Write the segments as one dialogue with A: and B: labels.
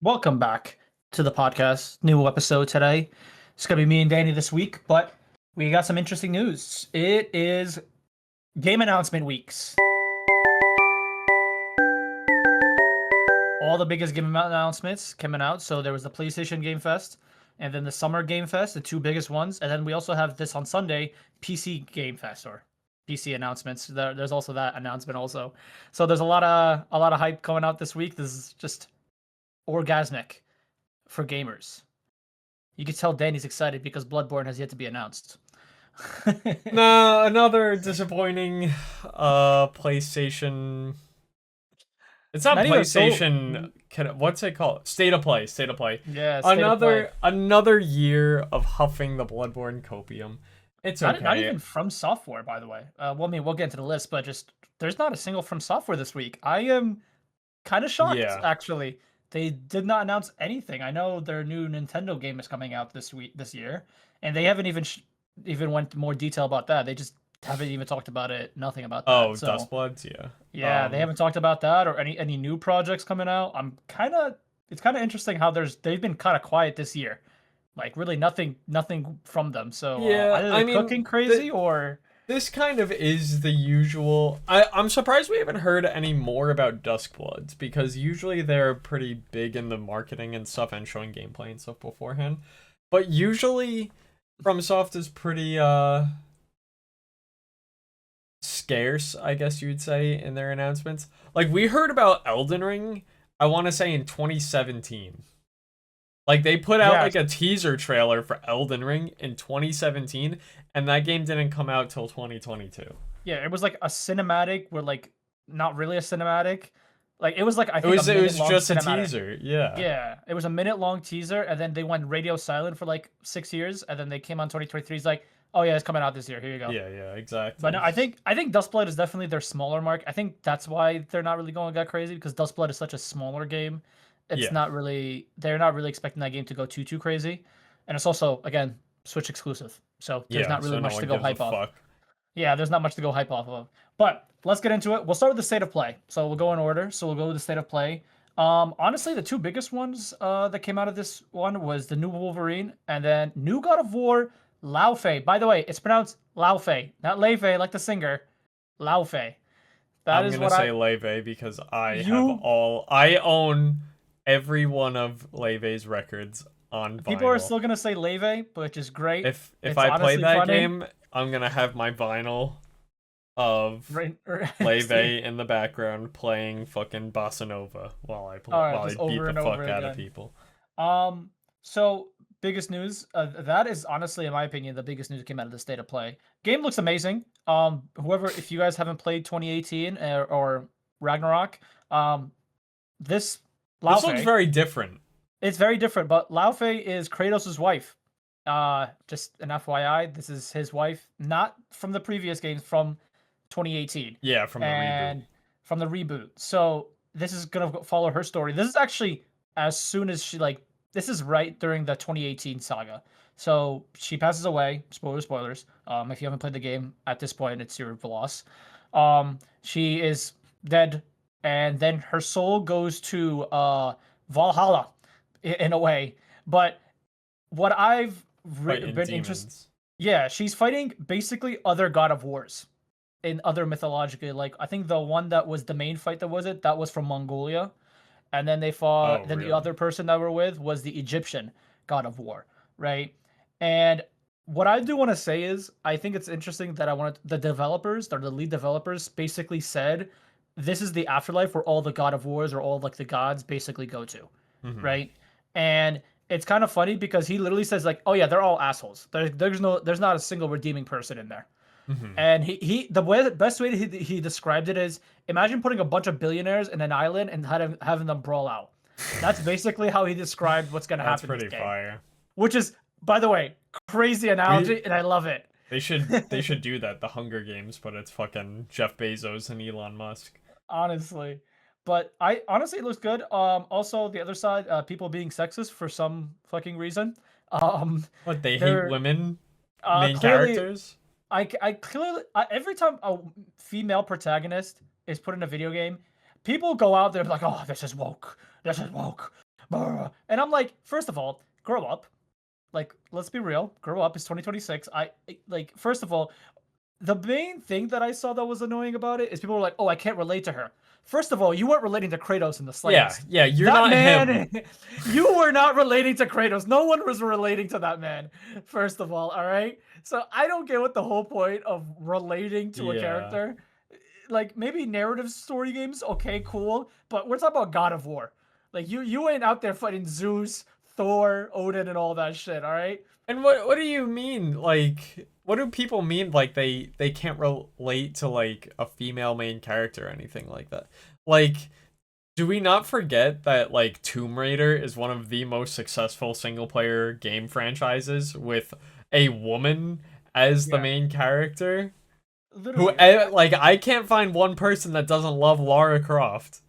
A: Welcome back to the podcast. New episode today. It's gonna be me and Danny this week, but we got some interesting news. It is game announcement weeks. All the biggest game announcements coming out. So there was the PlayStation Game Fest, and then the Summer Game Fest, the two biggest ones, and then we also have this on Sunday, PC Game Fest or PC announcements. There's also that announcement also. So there's a lot of hype coming out this week. This is just orgasmic for gamers. You can tell Danny's excited because Bloodborne has yet to be announced.
B: No, another disappointing PlayStation. It's not PlayStation. What's it called? State of Play. State of Play.
A: Yeah.
B: Another year of huffing the Bloodborne copium. It's okay.
A: Not even From Software, by the way. Well, I mean, we'll get into the list, but just there's not a single From Software this week. I am kind of shocked, actually. They did not announce anything. I know their new Nintendo game is coming out this year, and they haven't even went more detail about that. They just haven't even talked about it. Nothing about that.
B: Oh, so, Dustbloods, yeah.
A: Yeah, they haven't talked about that or any new projects coming out. It's kind of interesting how they've been kind of quiet this year, like really nothing from them. So
B: yeah,
A: either they're cooking crazy or.
B: This kind of is the usual. I'm surprised we haven't heard any more about Duskbloods, because usually they're pretty big in the marketing and stuff and showing gameplay and stuff beforehand. But usually FromSoft is pretty scarce, I guess you'd say, in their announcements. Like, we heard about Elden Ring, I want to say in 2017. Like, they put out like a teaser trailer for Elden Ring in 2017, and that game didn't come out till 2022.
A: Yeah, it was like a cinematic, where like not really a cinematic. Like it was like I think
B: it was just cinematic. A teaser. Yeah.
A: Yeah, it was a minute-long teaser, and then they went radio silent for like 6 years, and then they came on 2023. It's like, oh yeah, it's coming out this year. Here you go.
B: Yeah, exactly.
A: But no, I think Dustblood is definitely their smaller mark. I think that's why they're not really going that crazy, because Dustblood is such a smaller game. It's not really, they're not really expecting that game to go too crazy. And it's also, again, Switch exclusive. So there's not really much to go hype off. Yeah, there's not much to go hype off of. But let's get into it. We'll start with the state of play. So we'll go in order. So we'll go with the state of play. Honestly, the two biggest ones that came out of this one was the new Wolverine and then new God of War, Lao Fei. By the way, it's pronounced Lao Fei, not Lei Fei like the singer. Lao Fei.
B: I'm going to say Lei Fei because I own every one of Leive's records on vinyl.
A: People are still gonna say Leve, which is great.
B: If I play that game, I'm gonna have my vinyl of Leve in the background playing fucking bossa nova while I beat the fuck out of people.
A: So biggest news. That is honestly, in my opinion, the biggest news that came out of the state of play. Game looks amazing. If you guys haven't played 2018 or Ragnarok, this
B: looks very different.
A: It's very different, but Lao Fei is Kratos' wife. Just an FYI, this is his wife, not from the previous games, from 2018.
B: Yeah, from the reboot.
A: From the reboot. So this is gonna follow her story. This is actually as soon as this is right during the 2018 saga. So she passes away. Spoilers. If you haven't played the game at this point, it's your loss. She is dead. And then her soul goes to Valhalla, in a way. But what I've been interested, she's fighting basically other God of Wars in other mythological. Like I think the one that was the main fight that was from Mongolia, and then they fought. The other person that we're with was the Egyptian God of War, right? And what I do want to say is, I think it's interesting that the developers, or the lead developers, basically said, this is the afterlife where all the God of Wars or all like the gods basically go to, right? And it's kind of funny because he literally says like, oh yeah, they're all assholes. There's not a single redeeming person in there. And the best way he described it is, imagine putting a bunch of billionaires in an island and having them brawl out. That's basically how he described what's gonna happen.
B: That's pretty fire.
A: Which is, by the way, crazy analogy, and I love it.
B: They should do that. The Hunger Games, but it's fucking Jeff Bezos and Elon Musk.
A: Honestly, but it looks good. Also the other side, people being sexist for some fucking reason.
B: What, they hate women main characters?
A: I clearly every time a female protagonist is put in a video game, people go out there and be like, oh, this is woke. And I'm like, first of all, grow up. Like, let's be real. Grow up. It's 2026. Like, first of all, the main thing that I saw that was annoying about it is people were like, "Oh, I can't relate to her." First of all, you weren't relating to Kratos in the
B: Yeah,
A: slightest.
B: yeah, you're
A: That
B: not him.
A: man, you were not relating to Kratos. No one was relating to that man. First of all right. So I don't get what the whole point of relating to a
B: Yeah.
A: character. Like maybe narrative story games, okay, cool, but we're talking about God of War. Like you ain't out there fighting Zeus, Thor, Odin, and all that shit. All right.
B: And what do you mean? Like, what do people mean? Like they can't relate to like a female main character or anything like that? Like, do we not forget that like Tomb Raider is one of the most successful single player game franchises with a woman as the
A: Yeah.
B: main character? Who
A: Literally.
B: like I can't find one person that doesn't love Lara Croft.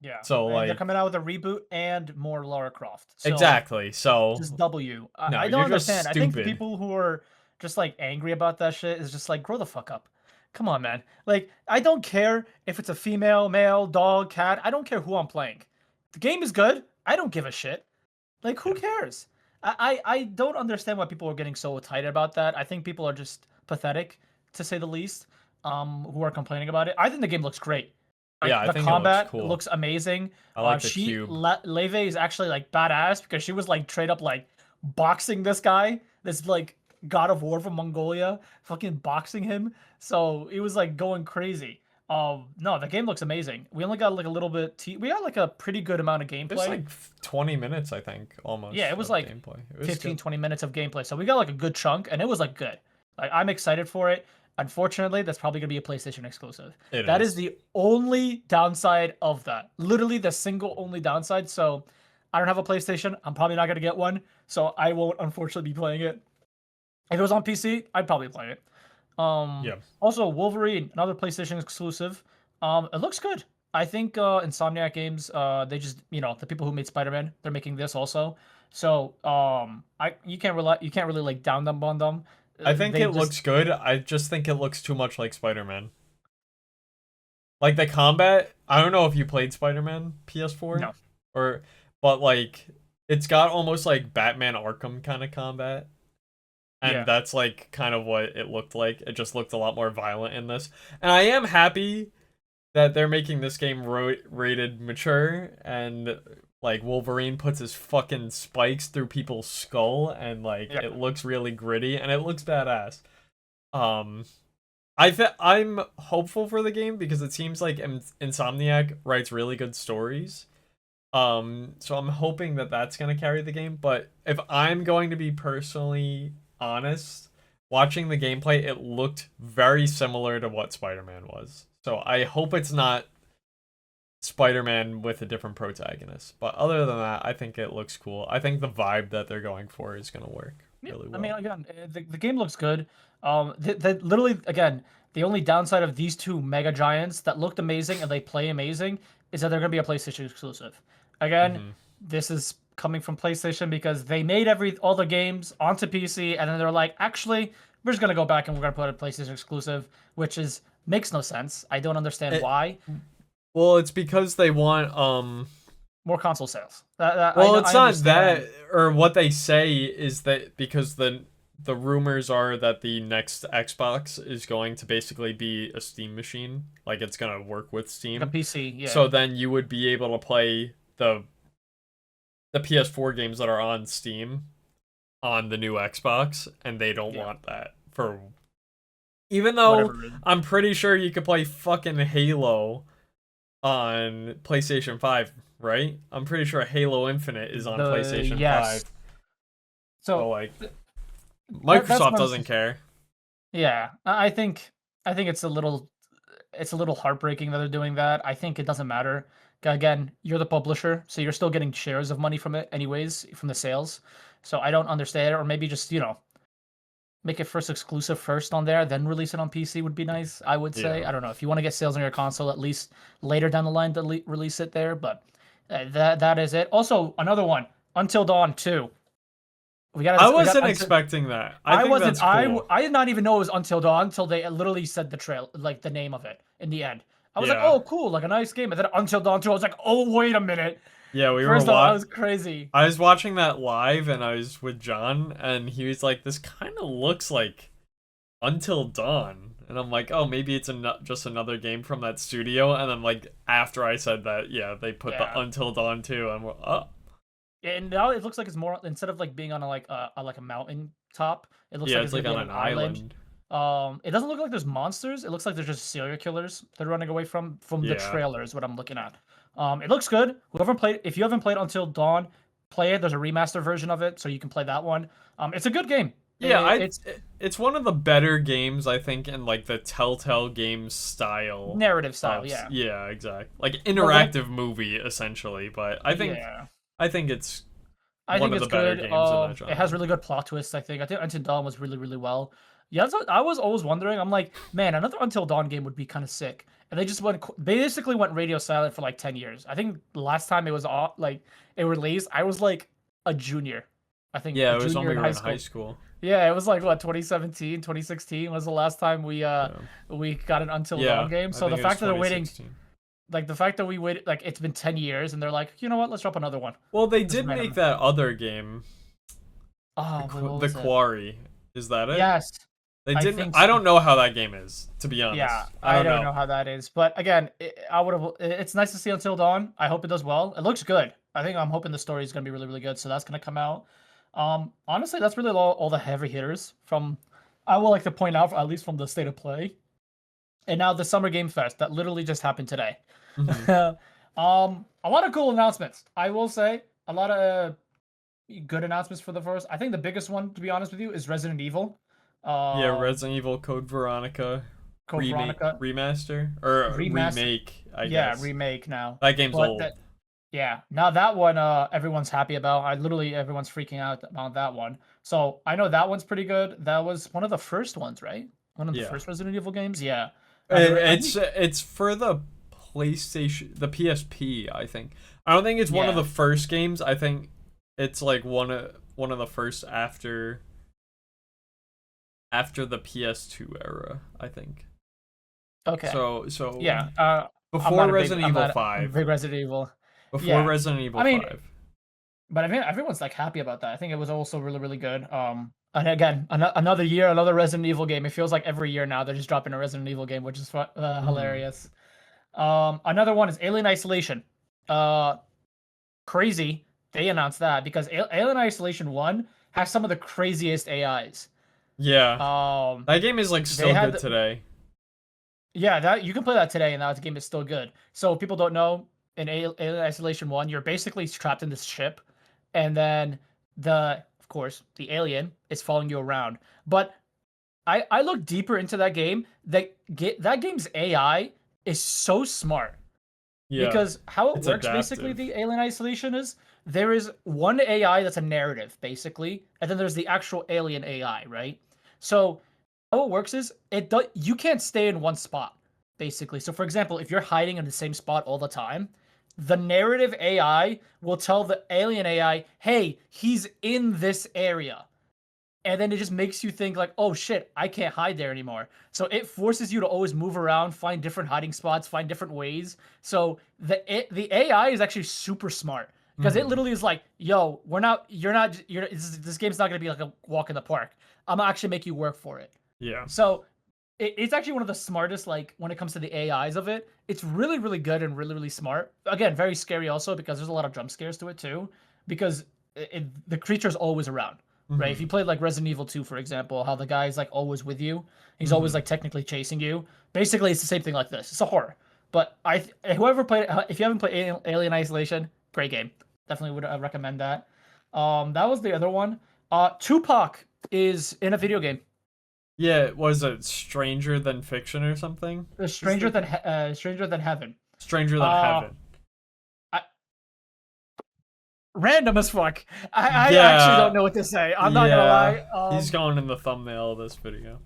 A: Yeah,
B: So
A: and they're
B: like
A: coming out with a reboot and more Lara Croft. So
B: exactly. So
A: just W.
B: no,
A: I don't
B: you're just
A: understand. I think the
B: stupid.
A: people who are just like angry about that shit is just like grow the fuck up. Come on, man. Like I don't care if it's a female, male, dog, cat. I don't care who I'm playing. The game is good. I don't give a shit. Like who
B: Yeah.
A: cares? I don't understand why people are getting so excited about that. I think people are just pathetic, to say the least. Who are complaining about it. I think the game looks great.
B: Yeah,
A: Like
B: I
A: the
B: think it looks
A: combat
B: cool.
A: looks amazing.
B: I like the cube.
A: Leve is actually like badass because she was like straight up like boxing this guy, this like God of War from Mongolia, fucking boxing him. So it was like going crazy. No, the game looks amazing. We only got like a little bit. We got like a pretty good amount of
B: It's
A: gameplay.
B: like 20 minutes, I think, almost.
A: Yeah, it was
B: of
A: like
B: gameplay. It was
A: 15,
B: good.
A: 20 minutes of gameplay. So we got like a good chunk, and it was like good. Like I'm excited for it. Unfortunately, that's probably gonna be a PlayStation exclusive.
B: It
A: That is
B: is.
A: the only downside of that. Literally the single only downside. So I don't have a PlayStation. I'm probably not gonna get one. So I won't unfortunately be playing it. If it was on PC, I'd probably play it.
B: Yeah.
A: Also Wolverine, another PlayStation exclusive. It looks good. I think Insomniac Games, they just the people who made Spider-Man, they're making this also. So you can't really like down them on them.
B: I think
A: They
B: it
A: just
B: looks good. I just think it looks too much like Spider-Man. Like the combat, I don't know if you played Spider-Man PS4
A: no.
B: or but like it's got almost like Batman Arkham kind of combat. And
A: Yeah.
B: that's like kind of what it looked like. It just looked a lot more violent in this. And I am happy that they're making this game rated mature and like Wolverine puts his fucking spikes through people's skull and like
A: Yeah.
B: it looks really gritty and it looks badass. Um I'm hopeful for the game because it seems like Insomniac writes really good stories. So I'm hoping that that's going to carry the game, but if I'm going to be personally honest, watching the gameplay, it looked very similar to what Spider-Man was. So I hope it's not Spider-Man with a different protagonist. But other than that, I think it looks cool. I think the vibe that they're going for is going to work really well.
A: I mean, again, the game looks good. Literally, again, the only downside of these two mega giants that looked amazing and they play amazing is that they're going to be a PlayStation exclusive. Again, this is coming from PlayStation because they made all the games onto PC and then they're like, actually, we're just going to go back and we're going to put a PlayStation exclusive, which makes no sense. I don't understand why.
B: Well, it's because they want
A: more console sales.
B: Well, it's not that, or what they say is that because the rumors are that the next Xbox is going to basically be a Steam machine, like it's gonna work with Steam,
A: like a PC. Yeah.
B: So then you would be able to play the PS4 games that are on Steam on the new Xbox, and they don't want that for. Even though I'm pretty sure you could play fucking Halo on PlayStation 5, right? I'm pretty sure Halo Infinite is on PlayStation 5. So like Microsoft doesn't care.
A: Yeah, I think it's a little heartbreaking that they're doing that. I think it doesn't matter. Again, you're the publisher, so you're still getting shares of money from it anyways, from the sales. So I don't understand it, or maybe just, make it first exclusive first on there, then release it on PC would be nice, I would say.
B: Yeah.
A: I don't know. If you want to get sales on your console, at least later down the line to release it there, but that is it. Also, another one, Until Dawn 2.
B: I wasn't expecting that. I wasn't. Cool.
A: I did not even know it was Until Dawn until they literally said the name of it in the end. I was like, oh, cool, like a nice game. And then Until Dawn 2, I was like, oh, wait a minute.
B: Yeah, we were
A: First of all, that was crazy.
B: I was watching that live, and I was with John, and he was like, "This kind of looks like Until Dawn," and I'm like, "Oh, maybe it's just another game from that studio." And then like after I said that, yeah, they put the
A: Yeah.
B: Until Dawn too. I'm like, oh,
A: Yeah, and now it looks like it's more instead of like being on a mountain top, it looks
B: yeah,
A: like
B: it's
A: it's gonna
B: like
A: be
B: on
A: on
B: an
A: an island.
B: island.
A: It doesn't look like there's monsters. It looks like there's just serial killers they're running away from the
B: Yeah,
A: trailers, what I'm looking at. It looks good. If you haven't played Until Dawn, play it. There's a remaster version of it, so you can play that one. It's a good game.
B: yeah.
A: It's
B: It's one of the better games I think in like the Telltale Games style
A: narrative style,
B: of
A: yeah.
B: yeah, exactly, like
A: But when
B: interactive movie essentially. But
A: yeah.
B: I think it's
A: I
B: one
A: think
B: of
A: it's
B: the better
A: good.
B: games in that
A: It has
B: genre.
A: really good plot twists. I think Until Dawn was really, really well. Yeah, that's what I was always wondering. I'm like, man, another Until Dawn game would be kind of sick. And they just basically went radio silent for like 10 years. I think the last time it was it released, I was like a junior. I think
B: Yeah,
A: a
B: it was when
A: junior
B: we
A: in
B: were
A: high
B: in high
A: school.
B: school.
A: Yeah, it was like what 2017, 2016 was the last time
B: Yeah,
A: we got an Until Dawn
B: yeah.
A: game.
B: I
A: So
B: think
A: the
B: it was
A: fact that they're waiting,
B: 2016.
A: like the fact that we waited, like it's been 10 years, and they're like, you know what, let's drop another one.
B: Well, they
A: Just
B: did make
A: random.
B: that other game,
A: Oh, wait, what
B: The
A: was it?
B: Quarry. Is that it?
A: Yes,
B: They
A: I
B: didn't.
A: think
B: I
A: so.
B: don't know how that game is, to be
A: Yeah,
B: honest. I
A: I
B: don't
A: don't
B: know.
A: know how that is, but again, I would have. It's nice to see Until Dawn. I hope it does well. It looks good. I'm hoping the story is gonna be really, really good. So that's gonna come out. Honestly, that's really all the heavy hitters from. I would like to point out, at least from the state of play, and now the Summer Game Fest that literally just happened today.
B: Hmm.
A: A lot of cool announcements. I will say a lot of good announcements for the first. I think the biggest one, to be honest with you, is Resident Evil.
B: Yeah,
A: Um,
B: Resident Evil Code Veronica
A: Code Veronica
B: remaster or
A: remaster.
B: remake, I
A: Yeah,
B: guess.
A: remake now.
B: That game's
A: But
B: old.
A: that yeah, now that one everyone's happy about. I literally everyone's freaking out about that one. So I know that one's pretty good. That was one of the first ones, right? One of the
B: Yeah.
A: first Resident Evil games. Yeah. I think
B: It's for the PlayStation, the PSP, I think. I don't think it's one of
A: yeah.
B: the first games. I think it's like one of the first after the PS2 era, I think.
A: Okay.
B: So
A: Yeah. I'm
B: before
A: not a big
B: Resident
A: I'm
B: Evil
A: not a
B: 5.
A: big Resident Evil.
B: Before
A: Yeah.
B: Resident
A: I
B: Evil
A: mean,
B: 5.
A: but I mean everyone's like happy about that. I think it was also really, really good. And again, another year, another Resident Evil game. It feels like every year now they're just dropping a Resident Evil game, which is
B: Mhm.
A: hilarious. Another one is Alien Isolation. Uh, Crazy. They announced that because Alien Isolation 1 has some of the craziest AIs.
B: Yeah.
A: Um,
B: That game is like
A: they
B: still
A: had
B: good today.
A: yeah, that you can play that today, and that game is still good. So if people don't know, in Alien Isolation 1, you're basically trapped in this ship, and then of course, the alien is following you around. But I look deeper into that game. That game's AI is so smart.
B: Yeah.
A: Because how it
B: It's
A: works basically,
B: adaptive.
A: the Alien Isolation is there is one AI that's a narrative, basically, and then there's the actual alien AI, right? So how it works is you can't stay in one spot, basically. So for example, if you're hiding in the same spot all the time, the narrative AI will tell the alien AI, hey, he's in this area. And then it just makes you think like, oh shit, I can't hide there anymore. So it forces you to always move around, find different hiding spots, find different ways. So the AI is actually super smart because it
B: Mhm.
A: literally is like, yo, this game's not gonna be like a walk in the park. I'm gonna actually make you work for it.
B: Yeah.
A: So it's actually one of the smartest, like when it comes to the AIs of it. It's really, really good and really, really smart. Again, very scary also because there's a lot of jump scares to it too. Because the creature's always around, right? If you
B: Mhm.
A: played like Resident Evil 2, for example, how the guy's like always with you, he's always
B: Mhm.
A: like technically chasing you. Basically, it's the same thing like this. It's a horror. But whoever played it, if you haven't played Alien Isolation, great game. Definitely would recommend that. That was the other one. Tupac is in a video game.
B: Yeah, was it Stranger Than Fiction or something? Is the game?
A: Stranger Than Heaven.
B: Stranger Than
A: Uh,
B: Heaven.
A: I, Random as fuck. I actually don't
B: Yeah.
A: know what to say. I'm not gonna
B: Yeah.
A: lie.
B: He's going in the thumbnail of this video.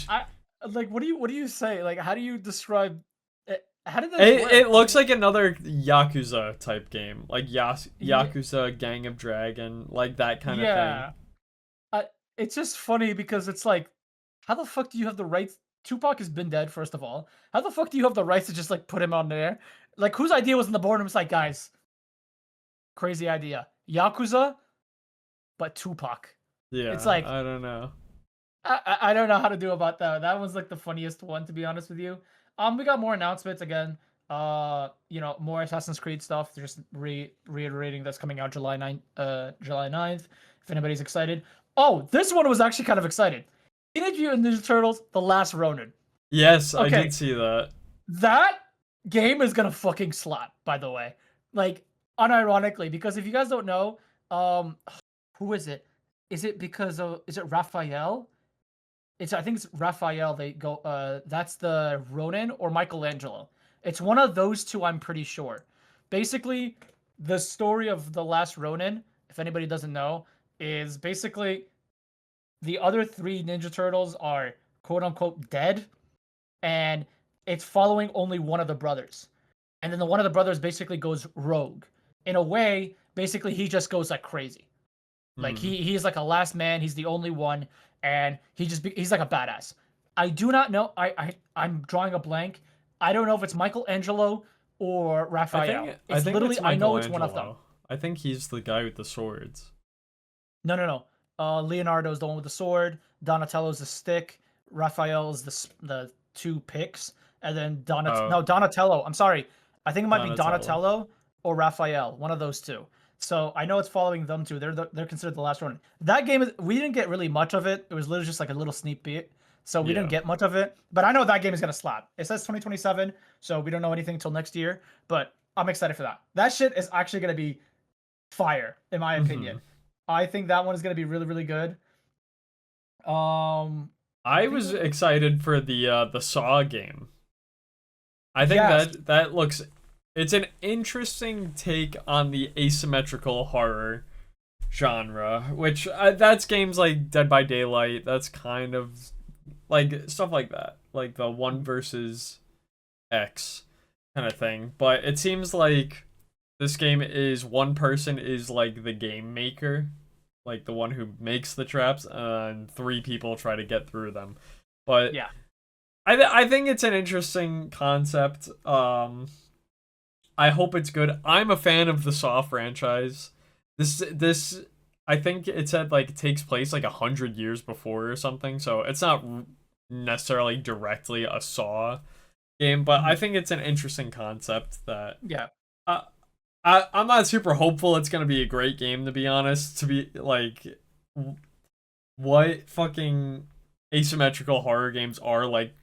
A: I like what do you say? Like, how do you describe it? How did this work?
B: It looks like another Yakuza type game, like
A: Yeah,
B: Yakuza Gang of Dragon, like that kind of thing.
A: yeah. I, it's just funny because it's like, how the fuck do you have the rights? Tupac has been dead, first of all. How the fuck do you have the rights to just like put him on there? Like, whose idea was in the boardroom? It's like, guys, Crazy idea. Yakuza, but Tupac.
B: Yeah,
A: It's like
B: I don't know.
A: I don't know how to do about that. That was like the funniest one, to be honest with you. We got more announcements again. More Assassin's Creed stuff. Just reiterating that's coming out July 9th. If anybody's excited. Oh, this one was actually kind of excited. Teenage Mutant Ninja Turtles: The Last Ronin.
B: Yes, I
A: Okay,
B: did see that.
A: that game is gonna fucking slap. By the way, like unironically, because if you guys don't know, who is it? Is it because of is it Raphael? I think it's Raphael. They go. That's the Ronin or Michelangelo. It's one of those two. I'm pretty sure. Basically, the story of the last Ronin, if anybody doesn't know, is basically the other three Ninja Turtles are quote unquote dead, and it's following only one of the brothers. And then the one of the brothers basically goes rogue. In a way, basically he just goes like crazy. Like he's like a last man. He's the only one, and he's like a badass. I do not know. I'm drawing a blank. I don't know if it's Michelangelo or Raphael.
B: I
A: It's
B: think
A: literally
B: it's
A: I know it's one of them.
B: Michelangelo. I think he's the guy with the swords.
A: No. Leonardo's the one with the sword. Donatello's the stick. Raphael's the two picks, and then Donatello. I'm sorry. I think it might be Donatello or Raphael. One of those two. So I know it's following them too. They're considered the last one. That game we didn't get really much of it. It was literally just like a little sneak peek. So we didn't get much of it. But I know that game is gonna slap. It says 2027, so we don't know anything until next year. But I'm excited for that. That shit is actually gonna be fire, in my opinion. I think that one is gonna be really, really good.
B: I was excited for the Saw game. I think that looks. It's an interesting take on the asymmetrical horror genre, which that's games like Dead by Daylight. That's kind of like stuff like that, like the 1 versus X kind of thing. But it seems like this game is one person is like the game maker, like the one who makes the traps, and 3 people try to get through them. But
A: yeah,
B: I think it's an interesting concept. I hope it's good. I'm a fan of the Saw franchise. This I think it said like it takes place like 100 years before or something, so it's not necessarily directly a Saw game, but I think it's an interesting concept that I'm not super hopeful it's gonna be a great game, to be honest. To be like, what fucking asymmetrical horror games are like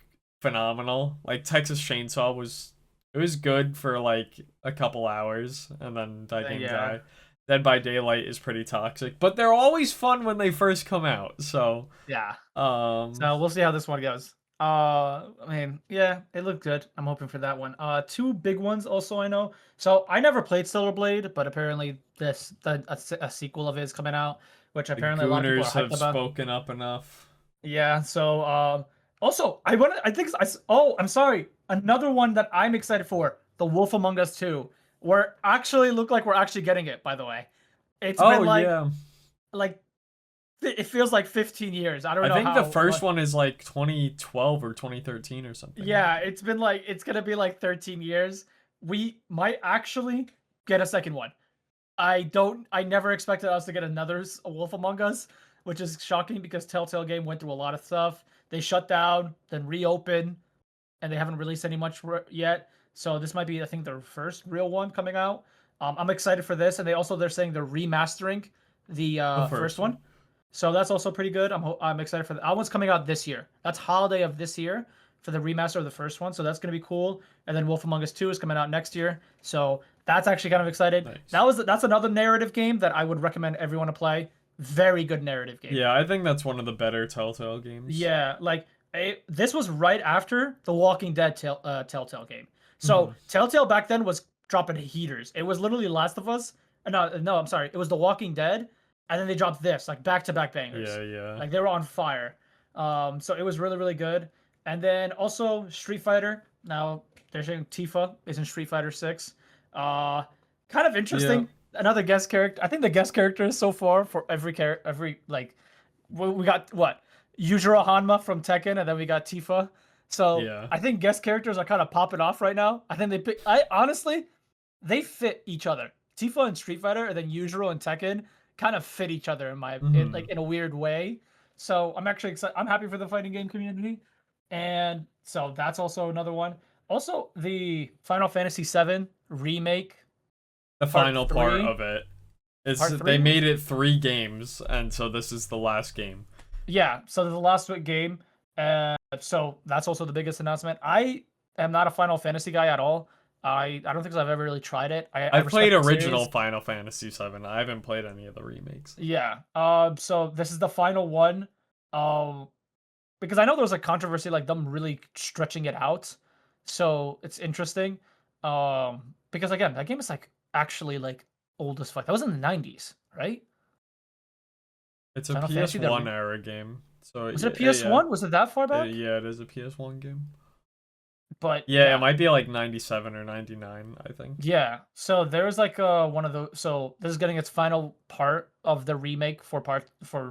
B: phenomenal. Like Texas Chainsaw was good for like a couple hours, and then that game died. Dead by Daylight is pretty toxic, but they're always fun when they first come out. So
A: yeah. So we'll see how this one goes. I mean, yeah, it looked good. I'm hoping for that one. 2 big ones also I know. So I never played Stellar Blade, but apparently a sequel of it is coming out, which apparently a lot of people are hyped
B: have
A: about.
B: Spoken up enough.
A: Yeah. So also I'm sorry. Another one that I'm excited for, The Wolf Among Us 2. We're actually look like we're actually getting it, by the way. It's been like it feels like 15 years. I don't know.
B: I think the first one is like 2012 or 2013 or something.
A: Yeah, it's been like it's gonna be like 13 years. We might actually get a second one. I never expected us to get another Wolf Among Us, which is shocking because Telltale Game went through a lot of stuff. They shut down, then reopen, and they haven't released any much yet. So this might be, I think, their first real one coming out. I'm excited for this, and they're saying they're remastering the first one. So that's also pretty good. I'm excited for that. That one's coming out this year. That's holiday of this year for the remaster of the first one. So that's gonna be cool. And then Wolf Among Us 2 is coming out next year. So that's actually kind of excited. Nice. That's another narrative game that I would recommend everyone to play. Very good narrative game.
B: Yeah, I think that's one of the better Telltale games.
A: Yeah, like this was right after the Walking Dead Telltale game. So Telltale back then was dropping heaters. It was literally Last of Us. No, I'm sorry. It was The Walking Dead, and then they dropped this like back-to-back bangers.
B: Yeah.
A: Like they were on fire. So it was really, really good. And then also Street Fighter. Now they're saying Tifa is in Street Fighter 6. Kind of interesting. Yeah. Another guest character. I think the guest characters so far for every like we got what? Yujiro Hanma from Tekken, and then we got Tifa. So I think guest characters are kind of popping off right now. I think honestly, they fit each other. Tifa and Street Fighter, and then Yujiro and Tekken kind of fit each other
B: Mhm.
A: in a weird way. So I'm actually excited. I'm happy for the fighting game community, and so that's also another one. Also, the Final Fantasy VII remake
B: The
A: part
B: final part
A: three.
B: of it is
A: Part
B: they
A: three.
B: made it 3 games, and so this is the last game.
A: Yeah. So the last game. So that's also the biggest announcement. I am not a Final Fantasy guy at all. I don't think I've ever really tried it. I
B: I've played
A: respect the
B: original
A: series.
B: Final Fantasy VII. I haven't played any of the remakes.
A: Yeah. So this is the final one. Um. Because I know there was a controversy like them really stretching it out. So it's interesting. Because again, that game is like actually like old as fuck. That was in the 90s, right?
B: It's a
A: Final Fantasy
B: PS1 era game. So
A: was it
B: yeah, yeah.
A: PS1? Was it that far back?
B: Yeah, it is a PS1 game.
A: But
B: Yeah, it
A: yeah.
B: might be like 97 or 99, I think.
A: Yeah. So there's like one of the so this is getting its final part of the remake for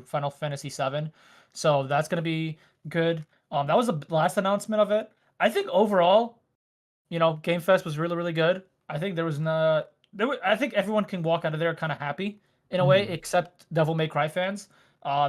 A: Final Fantasy VII. So that's gonna be good. That was the last announcement of it. I think overall, Game Fest was really, really good. I think there was not I think everyone can walk out of there kind of happy in a way,
B: Mhm.
A: except Devil May Cry fans,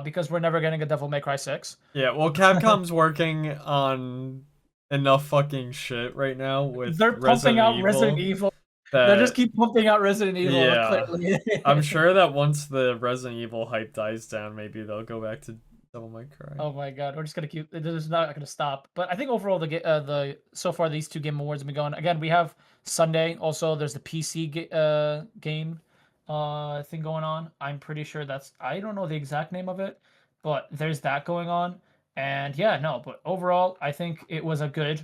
A: because we're never getting a Devil May Cry 6.
B: Yeah, well, Capcom's working on enough fucking shit right now with
A: They're pumping
B: Resident
A: out Resident
B: Evil
A: Evil. They just
B: that,
A: keep pumping out Resident Evil,
B: yeah,
A: clearly.
B: I'm sure that once the Resident Evil hype dies down, maybe they'll go back to Devil May Cry.
A: Oh my god, we're just gonna keep. This is not gonna stop. But I think overall, the so far these two game awards have been going. Again, we have Sunday. Also, there's the PC game thing going on. I'm pretty sure that's. I don't know the exact name of it, but there's that going on. And yeah, no. But overall, I think it was a good.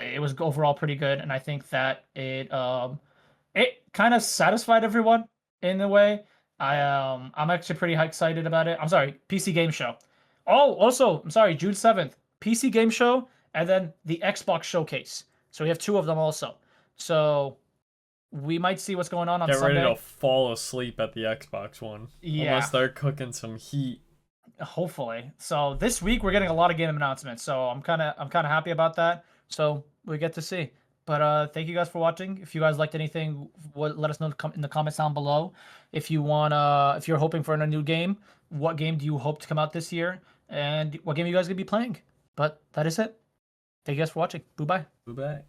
A: It was overall pretty good, and I think that it kind of satisfied everyone in a way. I'm actually pretty excited about it. I'm sorry, PC Game Show. Oh, also, I'm sorry, June 7th, PC Game Show, and then the Xbox Showcase. So we have two of them also. So we might see what's going on
B: Get ready to
A: Sunday.
B: fall asleep at the Xbox One.
A: Yeah,
B: Unless they're cooking some heat.
A: hopefully. So this week we're getting a lot of game announcements. So I'm kind of happy about that. So we get to see. But thank you guys for watching. If you guys liked anything, let us know in the comments down below. If you're hoping for a new game, what game do you hope to come out this year, and what game you guys gonna be playing? But that is it. Thank you guys for watching. Bye bye.
B: Bye-bye.